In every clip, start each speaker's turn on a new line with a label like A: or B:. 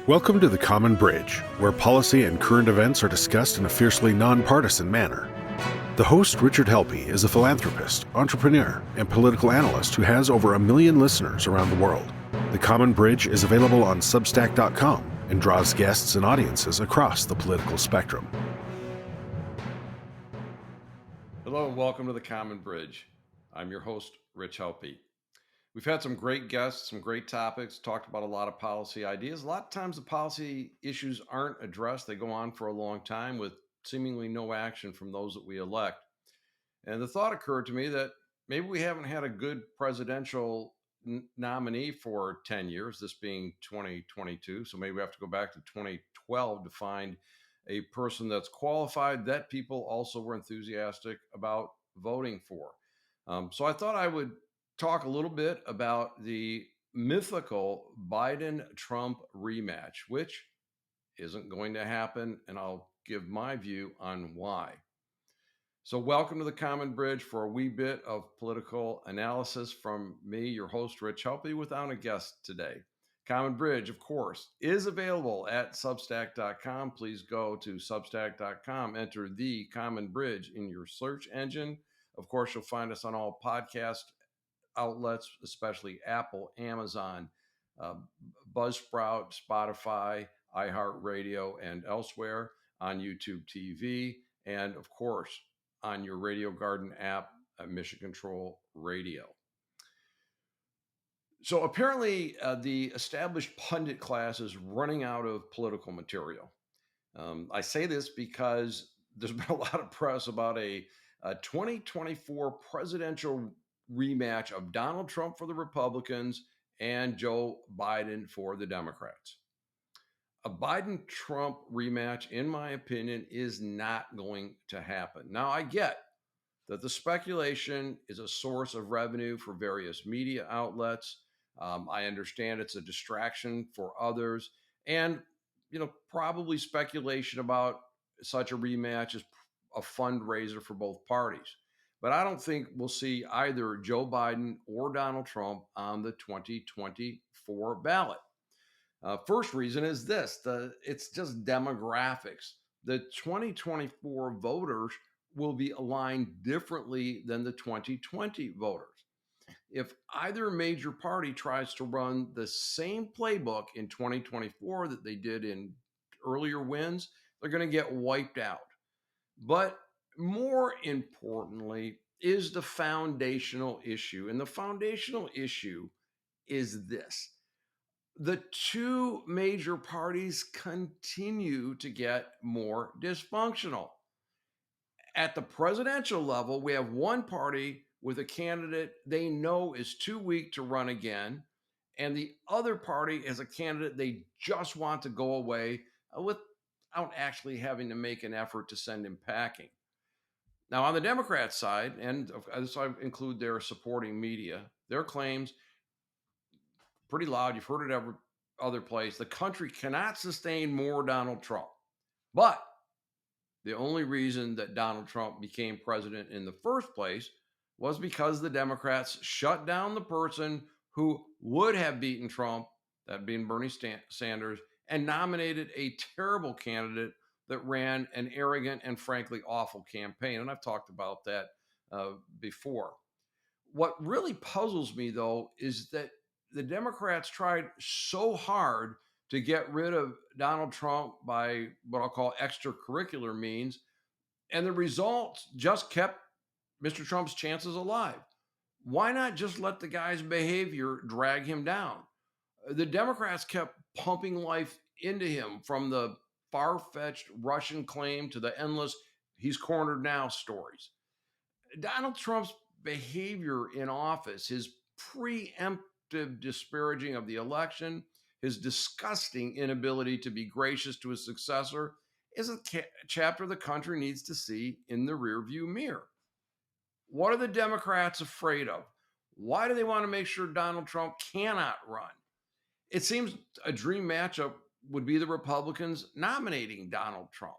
A: Welcome to The Common Bridge, where policy and current events are discussed in a fiercely nonpartisan manner. The host, Richard Helppie, is a philanthropist, entrepreneur, and political analyst who has over 1 million listeners around the world. The Common Bridge is available on Substack.com and draws guests and audiences across the political spectrum.
B: Hello and welcome to The Common Bridge. I'm your host, Rich Helppie. We've had some great guests, some great topics, talked about a lot of policy ideas. A lot of times the policy issues aren't addressed. They go on for a long time with seemingly no action from those that we elect. And the thought occurred to me that maybe we haven't had a good presidential nominee for 10 years, this being 2022. So maybe we have to go back to 2012 to find a person that's qualified that people also were enthusiastic about voting for. So I thought I would talk a little bit about the mythical Biden-Trump rematch, which isn't going to happen, and I'll give my view on why. So welcome to The Common Bridge for a wee bit of political analysis from me, your host, Rich Helppie, without a guest today. Common Bridge, of course, is available at Substack.com. Please go to Substack.com, enter The Common Bridge in your search engine. Of course, you'll find us on all podcast outlets, especially Apple, Amazon, Buzzsprout, Spotify, iHeartRadio, and elsewhere, on YouTubeTV, and of course, on your Radio Garden app, Mission Control Radio. So apparently the established pundit class is running out of political material. I say this because there's been a lot of press about a 2024 presidential rematch of Donald Trump for the Republicans and Joe Biden for the Democrats. A Biden-Trump rematch, in my opinion, is not going to happen. Now, I get that the speculation is a source of revenue for various media outlets. I understand it's a distraction for others. And, probably speculation about such a rematch is a fundraiser for both parties. But I don't think we'll see either Joe Biden or Donald Trump on the 2024 ballot. First reason is this, it's just demographics. The 2024 voters will be aligned differently than the 2020 voters. If either major party tries to run the same playbook in 2024 that they did in earlier wins, they're going to get wiped out. But more importantly is the foundational issue. And the foundational issue is this. The two major parties continue to get more dysfunctional. At the presidential level, we have one party with a candidate they know is too weak to run again, and the other party is a candidate they just want to go away without actually having to make an effort to send him packing. Now, on the Democrat side, and this I include their supporting media, their claims, pretty loud, you've heard it every other place, the country cannot sustain more Donald Trump. But the only reason that Donald Trump became president in the first place was because the Democrats shut down the person who would have beaten Trump, that being Bernie Sanders, and nominated a terrible candidate that ran an arrogant and frankly awful campaign. And I've talked about that before. What really puzzles me, though, is that the Democrats tried so hard to get rid of Donald Trump by what I'll call extracurricular means, and the results just kept Mr. Trump's chances alive. Why not just let the guy's behavior drag him down? The Democrats kept pumping life into him, from the far-fetched Russian claim to the endless "he's cornered now" stories. Donald Trump's behavior in office, his preemptive disparaging of the election, his disgusting inability to be gracious to his successor, is a chapter the country needs to see in the rearview mirror. What are the Democrats afraid of? Why do they want to make sure Donald Trump cannot run? It seems a dream matchup would be the Republicans nominating Donald Trump.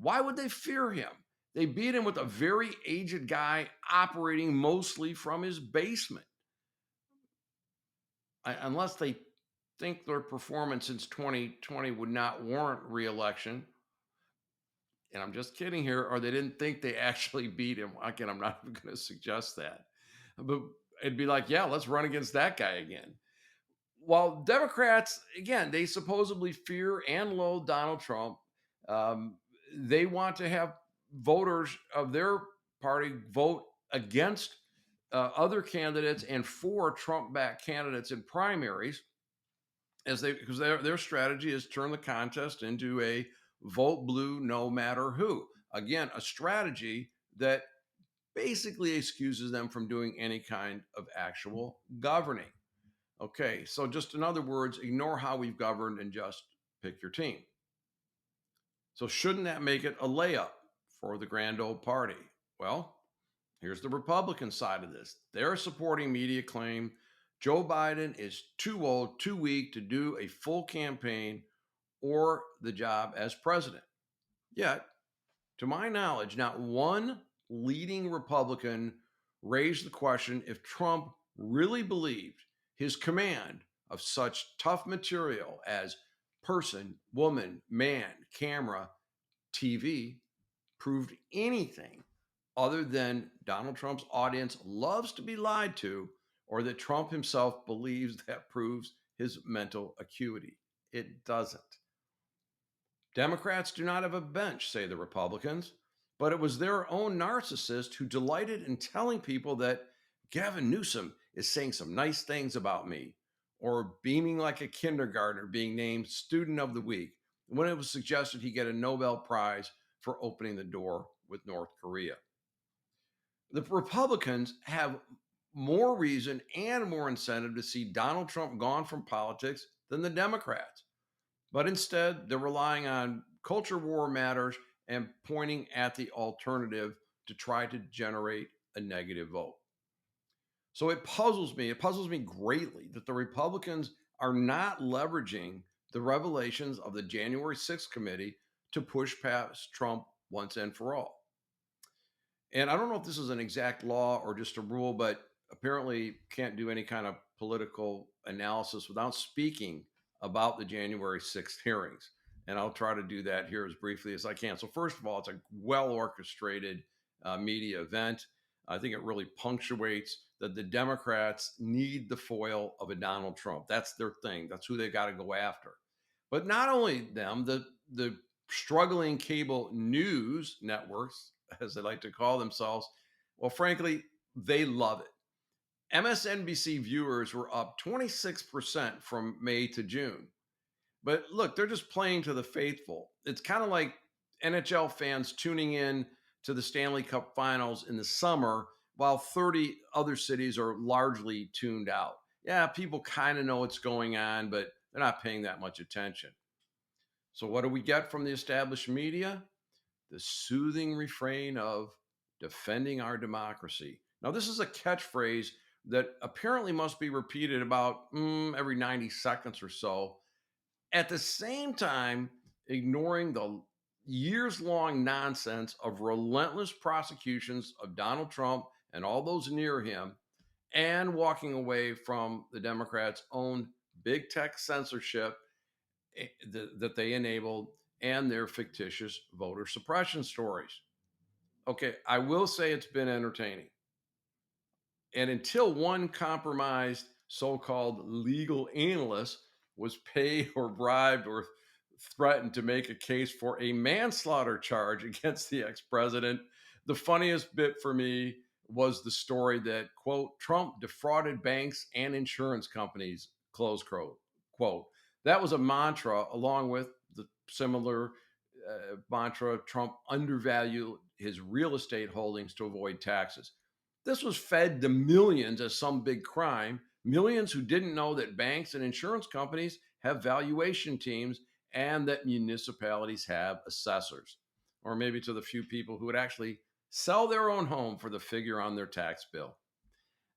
B: Why would they fear him? They beat him with a very aged guy operating mostly from his basement. Unless they think their performance since 2020 would not warrant reelection. And I'm just kidding here, or they didn't think they actually beat him. Again, I'm not even going to suggest that. But it'd be like, yeah, let's run against that guy again. While Democrats, again, they supposedly fear and loathe Donald Trump, um, they want to have voters of their party vote against other candidates and for Trump-backed candidates in primaries, as they because their strategy is turn the contest into a vote blue no matter who. Again, a strategy that basically excuses them from doing any kind of actual governing. Okay, so just in other words, ignore how we've governed and just pick your team. So, shouldn't that make it a layup for the grand old party? Well, here's the Republican side of this. They're supporting media claim Joe Biden is too old, too weak to do a full campaign or the job as president. Yet, to my knowledge, not one leading Republican raised the question if Trump really believed his command of such tough material as person, woman, man, camera, TV proved anything other than Donald Trump's audience loves to be lied to, or that Trump himself believes that proves his mental acuity. It doesn't. Democrats do not have a bench, say the Republicans, but it was their own narcissist who delighted in telling people that Gavin Newsom is saying some nice things about me, or beaming like a kindergartner being named Student of the Week when it was suggested he get a Nobel Prize for opening the door with North Korea. The Republicans have more reason and more incentive to see Donald Trump gone from politics than the Democrats. But instead, they're relying on culture war matters and pointing at the alternative to try to generate a negative vote. So it puzzles me. It puzzles me greatly that the Republicans are not leveraging the revelations of the January 6th committee to push past Trump once and for all. And I don't know if this is an exact law or just a rule, but apparently can't do any kind of political analysis without speaking about the January 6th hearings. And I'll try to do that here as briefly as I can. So, first of all, it's a well orchestrated media event. I think it really punctuates that the Democrats need the foil of a Donald Trump. That's their thing. That's who they got to go after. But not only them, the struggling cable news networks, as they like to call themselves, well, frankly, they love it. MSNBC viewers were up 26% from May to June. But look, they're just playing to the faithful. It's kind of like NHL fans tuning in to the Stanley Cup finals in the summer while 30 other cities are largely tuned out. Yeah, people kind of know what's going on, but they're not paying that much attention. So, what do we get from the established media? The soothing refrain of defending our democracy. Now, this is a catchphrase that apparently must be repeated about every 90 seconds or so. At the same time, ignoring the years long nonsense of relentless prosecutions of Donald Trump and all those near him, and walking away from the Democrats' own big tech censorship that they enabled and their fictitious voter suppression stories. Okay, I will say it's been entertaining. And until one compromised so called legal analyst was paid or bribed or threatened to make a case for a manslaughter charge against the ex president, the funniest bit for me was the story that, quote, Trump defrauded banks and insurance companies, close quote. That was a mantra, along with the similar mantra Trump undervalued his real estate holdings to avoid taxes. This was fed to millions as some big crime, millions who didn't know that banks and insurance companies have valuation teams and that municipalities have assessors, or maybe to the few people who would actually sell their own home for the figure on their tax bill.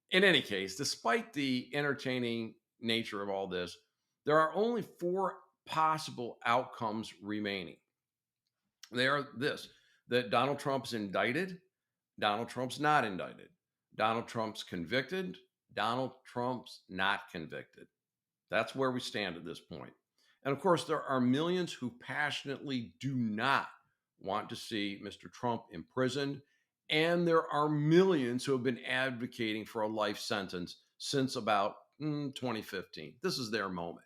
B: In any case, despite the entertaining nature of all this, there are only four possible outcomes remaining. They are this: that Donald Trump's indicted, Donald Trump's not indicted, Donald Trump's convicted, Donald Trump's not convicted. That's where we stand at this point. And of course, there are millions who passionately do not want to see Mr. Trump imprisoned. And there are millions who have been advocating for a life sentence since about 2015. This is their moment.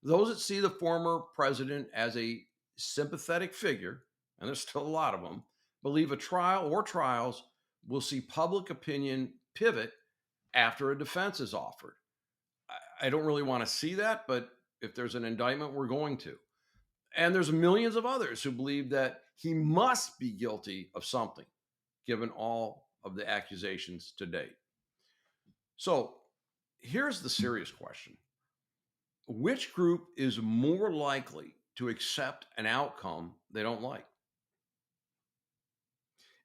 B: Those that see the former president as a sympathetic figure, and there's still a lot of them, believe a trial or trials will see public opinion pivot after a defense is offered. I don't really want to see that, but if there's an indictment, we're going to. And there's millions of others who believe that he must be guilty of something, given all of the accusations to date. So here's the serious question: which group is more likely to accept an outcome they don't like?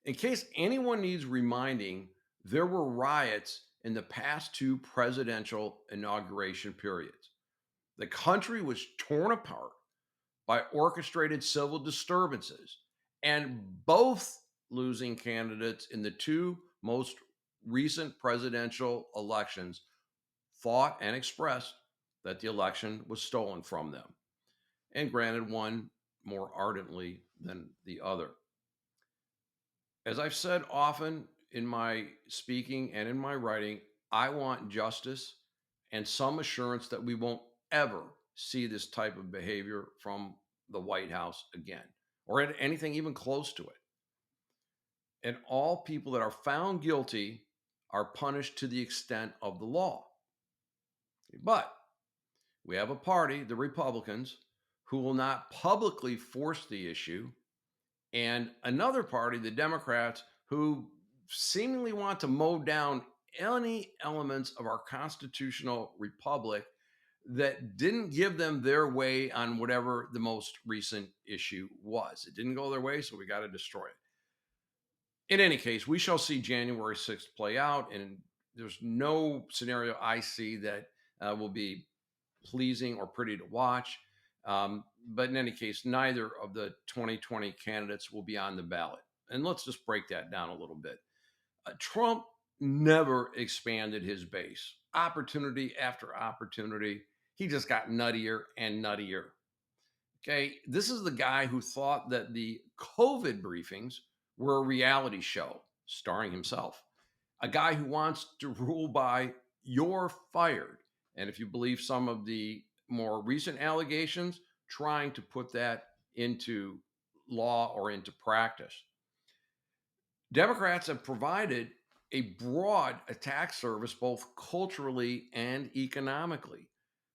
B: In case anyone needs reminding, there were riots in the past two presidential inauguration periods. The country was torn apart by orchestrated civil disturbances, and both losing candidates in the two most recent presidential elections thought and expressed that the election was stolen from them, and granted, one more ardently than the other. As I've said often in my speaking and in my writing, I want justice and some assurance that we won't ever see this type of behavior from the White House again, or anything even close to it. And all people that are found guilty are punished to the extent of the law. But we have a party, the Republicans, who will not publicly force the issue, and another party, the Democrats, who seemingly want to mow down any elements of our constitutional republic that didn't give them their way on whatever the most recent issue was. It didn't go their way, so we got to destroy it. In any case, we shall see January 6th play out, and there's no scenario I see that will be pleasing or pretty to watch. But in any case, neither of the 2020 candidates will be on the ballot. And let's just break that down a little bit. Trump never expanded his base, opportunity after opportunity. He just got nuttier and nuttier. Okay. This is the guy who thought that the COVID briefings were a reality show starring himself, a guy who wants to rule by "you're fired." And if you believe some of the more recent allegations, trying to put that into law or into practice. Democrats have provided a broad attack service, both culturally and economically.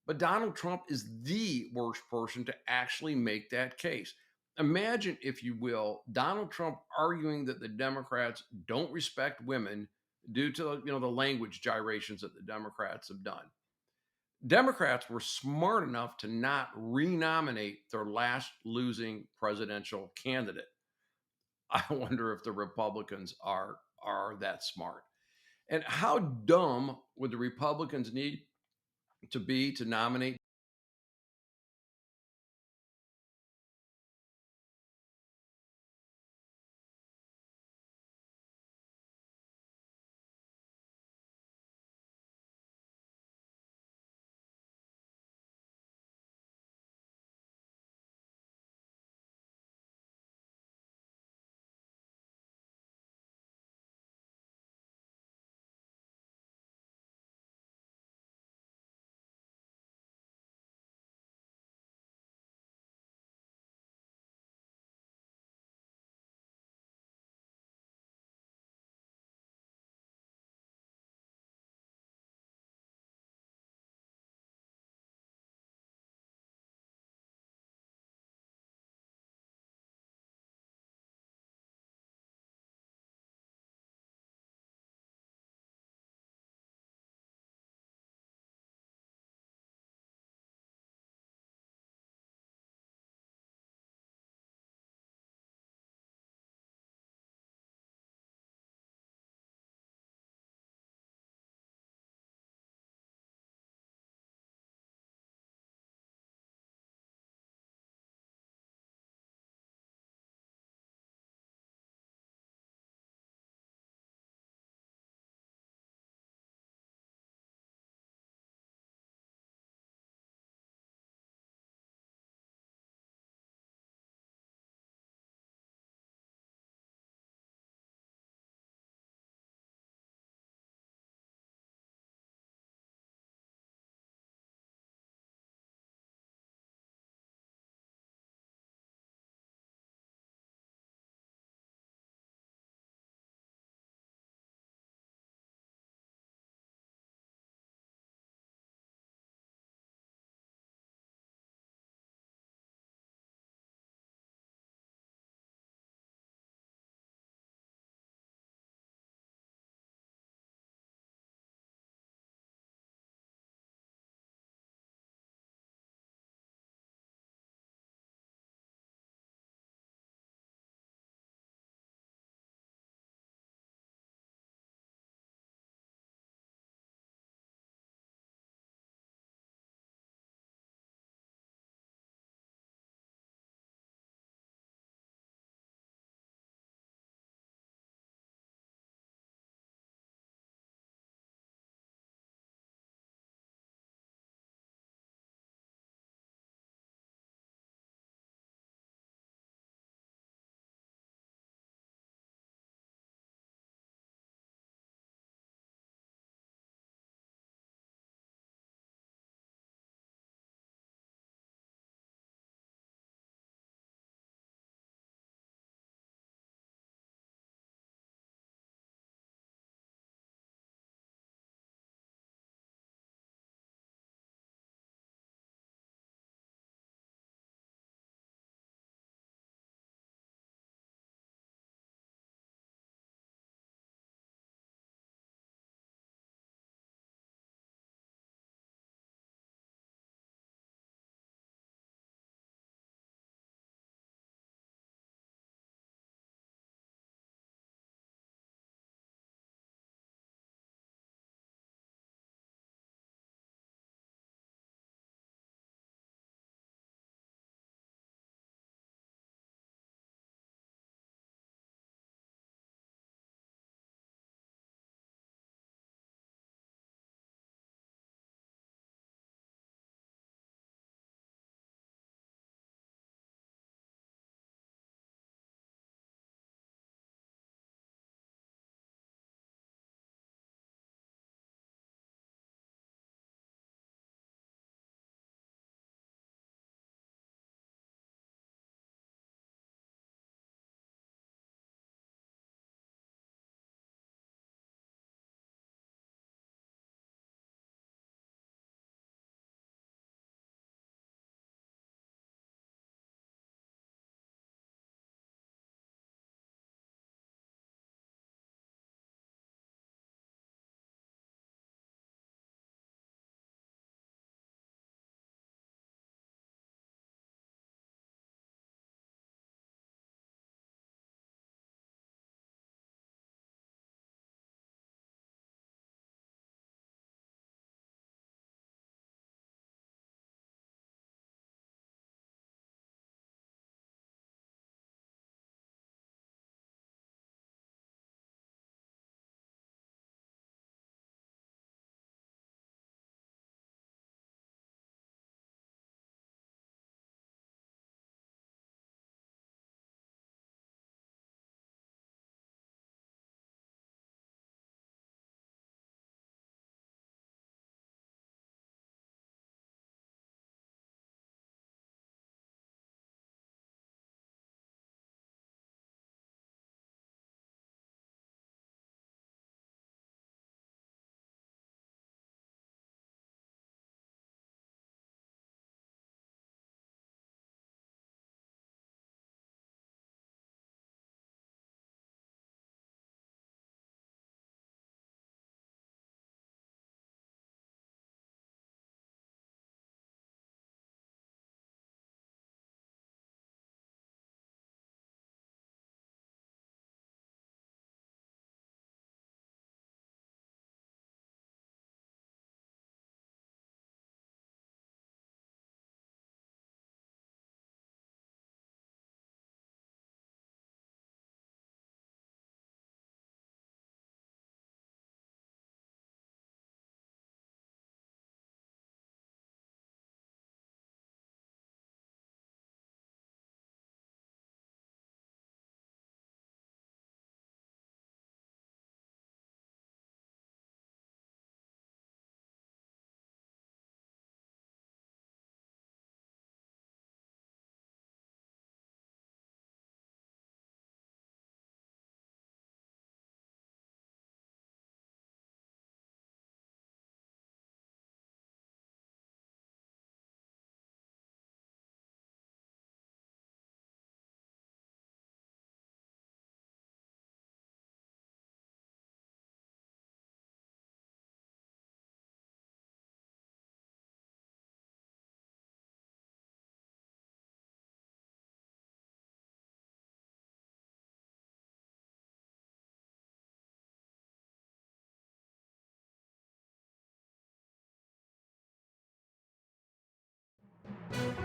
B: But Donald Trump is the worst person to actually make that case. Imagine, if you will, Donald Trump arguing that the Democrats don't respect women due to the language gyrations that the Democrats have done. Democrats were smart enough to not renominate their last losing presidential candidate. I wonder if the Republicans are that smart. And how dumb would the Republicans need to be to nominate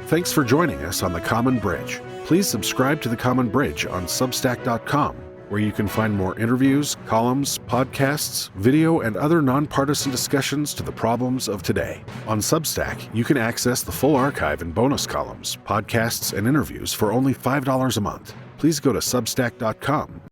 A: Thanks for joining us on The Common Bridge. Please subscribe to The Common Bridge on Substack.com, where you can find more interviews, columns, podcasts, video, and other nonpartisan discussions to the problems of today. On Substack, you can access the full archive and bonus columns, podcasts, and interviews for only $5 a month. Please go to Substack.com